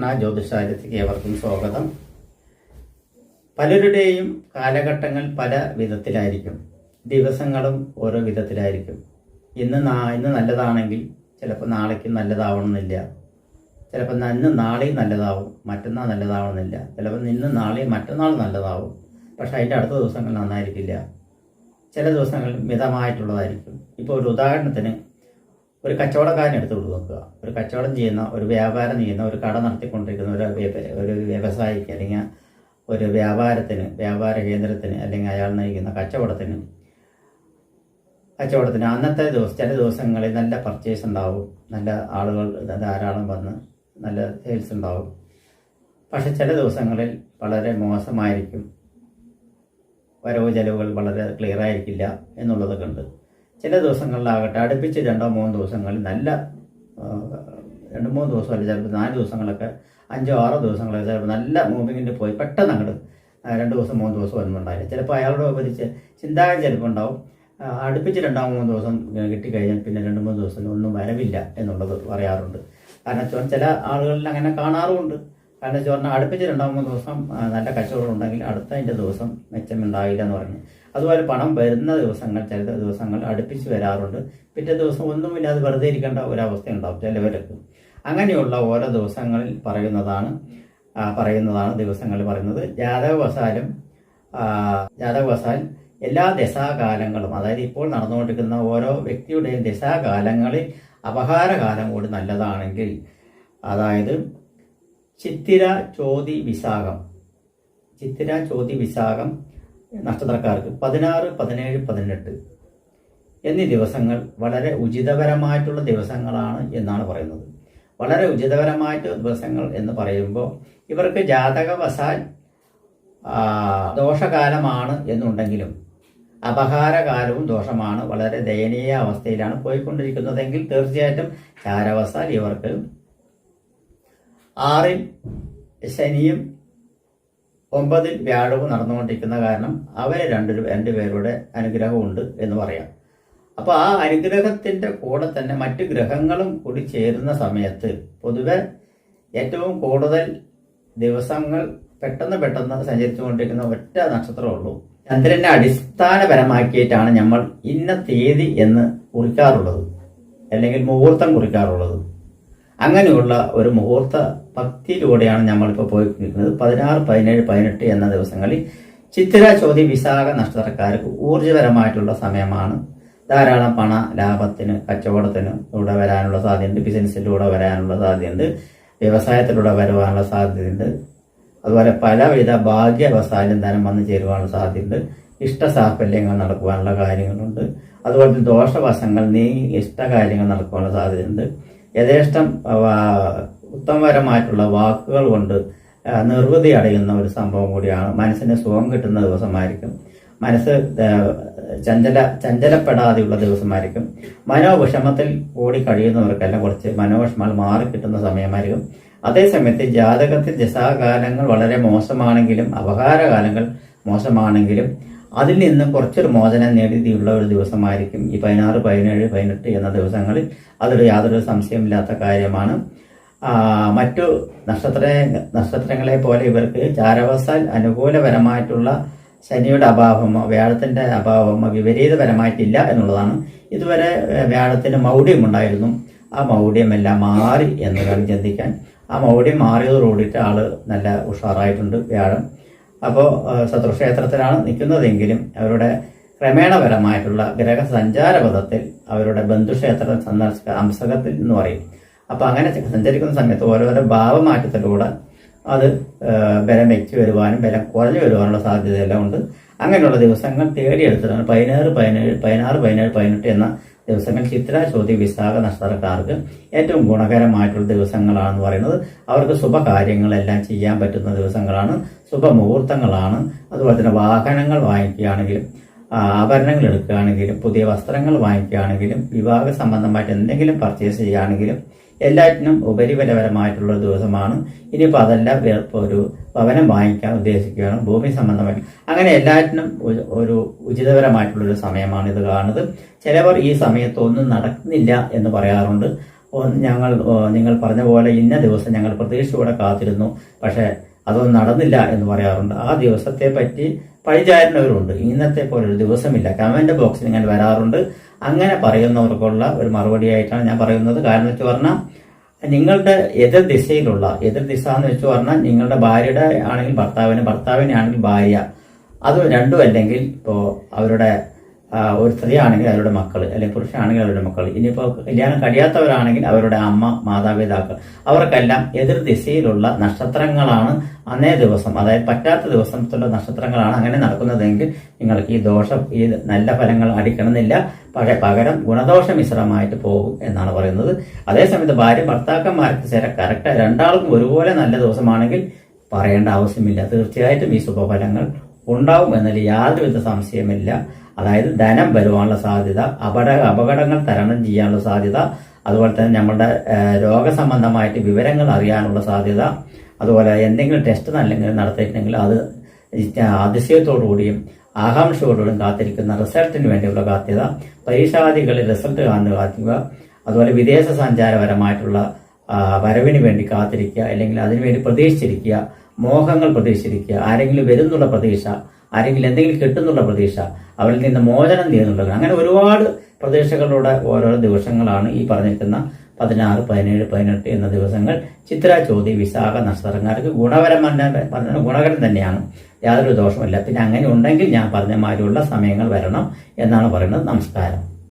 കൃഷ്ണ ജ്യോതിഷാര്യത്തിലേക്ക് ഏവർക്കും സ്വാഗതം. പലരുടെയും കാലഘട്ടങ്ങൾ പല വിധത്തിലായിരിക്കും, ദിവസങ്ങളും ഓരോ വിധത്തിലായിരിക്കും. ഇന്ന് നല്ലതാണെങ്കിൽ ചിലപ്പോൾ നാളേക്ക് നല്ലതാവണമെന്നില്ല, ചിലപ്പോൾ ഇന്ന് നാളെയും നല്ലതാവും, മറ്റന്നാൾ നല്ലതാവണമെന്നില്ല, ചിലപ്പോൾ ഇന്ന് നാളെയും മറ്റന്നാൾ നല്ലതാവും, പക്ഷെ അതിൻ്റെ അടുത്ത ദിവസങ്ങൾ നന്നായിരിക്കില്ല. ചില ദിവസങ്ങൾ മിതമായിട്ടുള്ളതായിരിക്കും. ഇപ്പോൾ ഒരു ഉദാഹരണത്തിന് ഒരു കച്ചവടക്കാരൻ എടുത്ത് നോക്കുക. ഒരു കച്ചവടം ചെയ്യുന്ന, ഒരു വ്യാപാരം ചെയ്യുന്ന, ഒരു കട നടത്തിക്കൊണ്ടിരിക്കുന്ന ഒരു വ്യവസായിക്ക് അല്ലെങ്കിൽ ഒരു വ്യാപാര കേന്ദ്രത്തിന് അല്ലെങ്കിൽ അയാൾ നയിക്കുന്ന കച്ചവടത്തിന് അന്നത്തെ ചില ദിവസങ്ങളിൽ നല്ല പർച്ചേസ് ഉണ്ടാവും, നല്ല ആളുകൾ ധാരാളം വന്ന് നല്ല സെയിൽസ് ഉണ്ടാവും. പക്ഷെ ചില ദിവസങ്ങളിൽ വളരെ മോശമായിരിക്കും, വരവ് ചെലവുകൾ വളരെ ക്ലിയർ ആയിരിക്കില്ല എന്നുള്ളതൊക്കെ ഉണ്ട്. ചില ദിവസങ്ങളിലാകട്ടെ അടുപ്പിച്ച് 2-3 ദിവസങ്ങളിൽ നല്ല 2-3 ദിവസമല്ല, ചിലപ്പോൾ 4 ദിവസങ്ങളൊക്കെ 5-6 ദിവസങ്ങളൊക്കെ ചിലപ്പോൾ നല്ല മൂവിങ്ങിൻ്റെ പോയി പെട്ടെന്ന് അങ്ങോട്ട് 2 ദിവസം 3 ദിവസം ഒന്നും ഉണ്ടായില്ല. ചിലപ്പോൾ അയാളുടെ ഒരു ചിന്താഗതി ചിലപ്പോൾ ഉണ്ടാവും, അടുപ്പിച്ച് 2-3 ദിവസം കിട്ടിക്കഴിഞ്ഞാൽ പിന്നെ 2-3 ദിവസം ഒന്നും വരവില്ല എന്നുള്ളത് പറയാറുണ്ട്. കാരണം ചില ആളുകളിൽ അങ്ങനെ കാണാറുമുണ്ട്. കാരണം പറഞ്ഞാൽ അടുപ്പിച്ച് 2-3 ദിവസം നല്ല കച്ചവടം ഉണ്ടെങ്കിൽ അടുത്തതിൻ്റെ ദിവസം മെച്ചമുണ്ടാവില്ല എന്ന് പറഞ്ഞു. അതുപോലെ പണം വരുന്ന ദിവസങ്ങൾ ചില ദിവസങ്ങൾ അടുപ്പിച്ച് വരാറുണ്ട്, പിറ്റേ ദിവസം ഒന്നുമില്ലാതെ വെറുതെ ഇരിക്കേണ്ട ഒരവസ്ഥ ഉണ്ടാവും ചിലവർക്ക്. അങ്ങനെയുള്ള ഓരോ ദിവസങ്ങളിൽ പറയുന്നതാണ് ദിവസങ്ങളിൽ പറയുന്നത്. ജാതകവശാൽ എല്ലാ ദശാകാലങ്ങളും, അതായത് ഇപ്പോൾ നടന്നുകൊണ്ടിരിക്കുന്ന ഓരോ വ്യക്തിയുടെയും ദശാകാലങ്ങളിൽ അപഹാരകാലം കൂടി നല്ലതാണെങ്കിൽ, അതായത് ചിത്തിര ചോതി വിശാഖം നക്ഷത്രക്കാർക്ക് 16, 17, 18 എന്നീ ദിവസങ്ങൾ വളരെ ഉചിതപരമായിട്ടുള്ള ദിവസങ്ങളാണ് എന്നാണ് പറയുന്നത്. വളരെ ഉചിതപരമായിട്ട് ദിവസങ്ങൾ എന്ന് പറയുമ്പോൾ ഇവർക്ക് ജാതകവശാൽ ദോഷകാലമാണ് എന്നുണ്ടെങ്കിലും അപഹാരകാലവും ദോഷമാണ്, വളരെ ദയനീയ അവസ്ഥയിലാണ് പോയിക്കൊണ്ടിരിക്കുന്നതെങ്കിൽ തീർച്ചയായിട്ടും ചാരവശാൽ ഇവർക്ക് 6-ൽ ശനിയും 9-ൽ വ്യാഴവും നടന്നുകൊണ്ടിരിക്കുന്ന കാരണം അവർ രണ്ടുപേരുടെ അനുഗ്രഹമുണ്ട് എന്ന് പറയാം. അപ്പോൾ ആ അനുഗ്രഹത്തിൻ്റെ കൂടെ തന്നെ മറ്റ് ഗ്രഹങ്ങളും കൂടി ചേരുന്ന സമയത്ത് പൊതുവെ ഏറ്റവും കൂടുതൽ ദിവസങ്ങൾ പെട്ടെന്ന് സഞ്ചരിച്ചുകൊണ്ടിരിക്കുന്ന ഒറ്റ നക്ഷത്രമുള്ളൂ. ചന്ദ്രനെ അടിസ്ഥാനപരമാക്കിയിട്ടാണ് നമ്മൾ ഇന്ന തീയതി എന്ന് കുറിക്കാറുള്ളത്, അല്ലെങ്കിൽ മുഹൂർത്തം കുറിക്കാറുള്ളത്. അങ്ങനെയുള്ള ഒരു മുഹൂർത്ത ഭക്തിയിലൂടെയാണ് നമ്മളിപ്പോൾ പോയിരിക്കുന്നത്. 16, 17, 18 എന്ന ദിവസങ്ങളിൽ ചിത്തിര ചോതി വിശാഖ നക്ഷത്രക്കാർക്ക് ഊർജ്ജപരമായിട്ടുള്ള സമയമാണ്. ധാരാളം പണ ലാഭത്തിന്, കച്ചവടത്തിന് ഇവിടെ വരാനുള്ള സാധ്യതയുണ്ട്, ബിസിനസ്സിലൂടെ വരാനുള്ള സാധ്യതയുണ്ട്, വ്യവസായത്തിലൂടെ വരുവാനുള്ള സാധ്യതയുണ്ട്. അതുപോലെ പലവിധ ഭാഗ്യവശാലും ധനം വന്നു ചേരുവാനുള്ള സാധ്യതയുണ്ട്. ഇഷ്ടസാഫല്യങ്ങൾ നടക്കുവാനുള്ള കാര്യങ്ങളുണ്ട്. അതുപോലെ ദോഷവശങ്ങൾ നീങ്ങി ഇഷ്ടകാര്യങ്ങൾ നടക്കുവാനുള്ള സാധ്യതയുണ്ട്. യഥേഷ്ടം ഉത്തമപരമായിട്ടുള്ള വാക്കുകൾ കൊണ്ട് നിർവൃതി അടയുന്ന ഒരു സംഭവം കൂടിയാണ്. മനസ്സിന് സുഖം കിട്ടുന്ന ദിവസമായിരിക്കും. മനസ്സ് ചഞ്ചലപ്പെടാതെയുള്ള ദിവസമായിരിക്കും. മനോവിഷമത്തിൽ കൂടി കഴിയുന്നവർക്കെല്ലാം കുറച്ച് മനോവിഷമങ്ങൾ മാറിക്കിട്ടുന്ന സമയമായിരിക്കും. അതേസമയത്ത് ജാതകത്തിൽ ദശാകാലങ്ങൾ വളരെ മോശമാണെങ്കിലും അപഹാരകാലങ്ങൾ മോശമാണെങ്കിലും അതിൽ നിന്ന് കുറച്ചൊരു മോചനം നേടിയുള്ള ഒരു ദിവസമായിരിക്കും ഈ 16, 17, 18 എന്ന ദിവസങ്ങളിൽ. അതൊരു യാതൊരു സംശയമില്ലാത്ത കാര്യമാണ്. മറ്റു നക്ഷത്രങ്ങളെ പോലെ ഇവർക്ക് ചാരവശാൽ അനുകൂലപരമായിട്ടുള്ള ശനിയുടെ അഭാവമോ വ്യാഴത്തിന്റെ അഭാവമോ വിപരീതപരമായിട്ടില്ല എന്നുള്ളതാണ്. ഇതുവരെ വ്യാഴത്തിന് മൗഢ്യം ഉണ്ടായിരുന്നു, ആ മൗഢ്യമെല്ലാം മാറി എന്ന് വേണം ചിന്തിക്കാൻ. ആ മൗഢ്യം മാറിയതോടുകൂടിയിട്ട് ആള് നല്ല ഉഷാറായിട്ടുണ്ട് വ്യാഴം. അപ്പോൾ ശത്രുക്ഷേത്രത്തിലാണ് നിൽക്കുന്നതെങ്കിലും അവരുടെ ക്രമേണപരമായിട്ടുള്ള ഗ്രഹസഞ്ചാരപഥത്തിൽ അവരുടെ ബന്ധുക്ഷേത്ര സന്ദർശക അംശകത്തിൽ എന്ന് പറയും. അപ്പോൾ അങ്ങനെ സഞ്ചരിക്കുന്ന സമയത്ത് ഓരോരോ ഭാവമാറ്റത്തിലൂടെ അത് ബലം വെച്ച് വരുവാനും ബലം കുറഞ്ഞു വരുവാനുള്ള സാധ്യതയെല്ലാം ഉണ്ട്. അങ്ങനെയുള്ള ദിവസങ്ങൾ തേടിയെടുത്തിട്ടാണ് 16, 17, 18 എന്ന ദിവസങ്ങൾ ചിത്ര ചോതി വിശാഖ നക്ഷത്രക്കാർക്ക് ഏറ്റവും ഗുണകരമായിട്ടുള്ള ദിവസങ്ങളാണെന്ന് പറയുന്നത്. അവർക്ക് ശുഭകാര്യങ്ങളെല്ലാം ചെയ്യാൻ പറ്റുന്ന ദിവസങ്ങളാണ്, ശുഭമുഹൂർത്തങ്ങളാണ്. അതുപോലെ തന്നെ വാഹനങ്ങൾ വാങ്ങിക്കുകയാണെങ്കിലും, ആഭരണങ്ങൾ എടുക്കുകയാണെങ്കിലും, പുതിയ വസ്ത്രങ്ങൾ വാങ്ങിക്കുകയാണെങ്കിലും, വിവാഹ സംബന്ധമായിട്ട് എന്തെങ്കിലും പർച്ചേസ് ചെയ്യുകയാണെങ്കിലും എല്ലാറ്റിനും ഉപരിപരമായിട്ടുള്ള ദിവസമാണ്. ഇനിയിപ്പോൾ അതല്ല ഒരു ഭവനം വാങ്ങിക്കാൻ ഉദ്ദേശിക്കുകയാണ്, ഭൂമി സംബന്ധമായി, അങ്ങനെ എല്ലാറ്റിനും ഒരു ഉചിതപരമായിട്ടുള്ളൊരു സമയമാണ് ഇത് കാണുന്നത്. ചിലവർ ഈ സമയത്ത് ഒന്നും നടക്കുന്നില്ല എന്ന് പറയാറുണ്ട്. നിങ്ങൾ പറഞ്ഞ പോലെ ഇന്ന ദിവസം ഞങ്ങൾ പ്രതീക്ഷയോടെ കാത്തിരുന്നു, പക്ഷെ അതൊന്നും നടന്നില്ല എന്ന് പറയാറുണ്ട്. ആ ദിവസത്തെ പറ്റി പഴിചാരുന്നവരുണ്ട്. ഇന്നത്തെ പോലെ ഒരു ദിവസമില്ല. കമന്റ് ബോക്സിൽ ഇങ്ങനെ വരാറുണ്ട്. അങ്ങനെ പറയുന്നവർക്കുള്ള ഒരു മറുപടിയായിട്ടാണ് ഞാൻ പറയുന്നത്. കാരണം വെച്ച് പറഞ്ഞാൽ നിങ്ങളുടെ എതിർ ദിശ എന്ന് വെച്ച് പറഞ്ഞാൽ നിങ്ങളുടെ ഭാര്യയുടെ ആണെങ്കിൽ ഭർത്താവിനെ ആണെങ്കിൽ ഭാര്യ, അത് രണ്ടും അല്ലെങ്കിൽ ഇപ്പോൾ അവരുടെ ഒരു സ്ത്രീയാണെങ്കിൽ അവരുടെ മക്കൾ, അല്ലെങ്കിൽ പുരുഷനാണെങ്കിൽ അവരുടെ മക്കൾ, ഇനിയിപ്പോൾ കല്യാണം കഴിയാത്തവരാണെങ്കിൽ അവരുടെ അമ്മ, മാതാപിതാക്കൾ, അവർക്കെല്ലാം എതിർ ദിശയിലുള്ള നക്ഷത്രങ്ങളാണ് അന്നേ ദിവസം, അതായത് പറ്റാത്ത ദിവസത്തുള്ള നക്ഷത്രങ്ങളാണ് അങ്ങനെ നടക്കുന്നതെങ്കിൽ നിങ്ങൾക്ക് ഈ നല്ല ഫലങ്ങൾ അടിക്കണമെന്നില്ല. പകരം ഗുണദോഷ മിശ്രമായിട്ട് പോകും എന്നാണ് പറയുന്നത്. അതേസമയത്ത് ഭാര്യ ഭർത്താക്കന്മാർക്ക് കറക്റ്റ് രണ്ടാൾക്കും ഒരുപോലെ നല്ല ദിവസമാണെങ്കിൽ പറയേണ്ട ആവശ്യമില്ല. തീർച്ചയായിട്ടും ഈ ശുഭഫലങ്ങൾ ഉണ്ടാവും എന്നതിൽ യാതൊരുവിധ സംശയമില്ല. അതായത് ധനം വരുവാനുള്ള സാധ്യത, അപകടങ്ങൾ തരണം ചെയ്യാനുള്ള സാധ്യത, അതുപോലെ തന്നെ നമ്മുടെ രോഗസംബന്ധമായിട്ട് വിവരങ്ങൾ അറിയാനുള്ള സാധ്യത, അതുപോലെ എന്തെങ്കിലും ടെസ്റ്റ് നല്ലെങ്കിലും നടത്തിയിട്ടുണ്ടെങ്കിൽ അത് അതിശയത്തോടുകൂടിയും ആകാംക്ഷയോടുകൂടിയും കാത്തിരിക്കുന്ന റിസൾട്ടിന് വേണ്ടിയുള്ള കാത്തിക, പരീക്ഷാദികളിൽ റിസൾട്ട് കാണുന്ന കാത്തിക, അതുപോലെ വിദേശ സഞ്ചാരപരമായിട്ടുള്ള വരവിന് വേണ്ടി കാത്തിരിക്കുക, അല്ലെങ്കിൽ അതിനുവേണ്ടി പ്രതീക്ഷിച്ചിരിക്കുക, മോഹങ്ങൾ പ്രതീക്ഷിച്ചിരിക്കുക, ആരെങ്കിലും വരുന്നുള്ള പ്രതീക്ഷ, ആരെങ്കിലും എന്തെങ്കിലും കിട്ടുന്നുള്ള പ്രതീക്ഷ, അവരിൽ നിന്ന് മോചനം ചെയ്യുന്നുള്ളത്, അങ്ങനെ ഒരുപാട് പ്രതീക്ഷകളുടെ ഓരോ ദിവസങ്ങളാണ് ഈ പറഞ്ഞിരിക്കുന്ന 16, 17, 18 എന്ന ദിവസങ്ങൾ. ചിത്ര, ചോതി, വിശാഖ നക്ഷത്രക്കാർക്ക് ഗുണകരം തന്നെയാണ്, യാതൊരു ദോഷമില്ല. പിന്നെ അങ്ങനെ ഉണ്ടെങ്കിൽ ഞാൻ പറഞ്ഞ മാതിരിയുള്ള സമയങ്ങൾ വരണം എന്നാണ് പറയുന്നത്. നമസ്കാരം.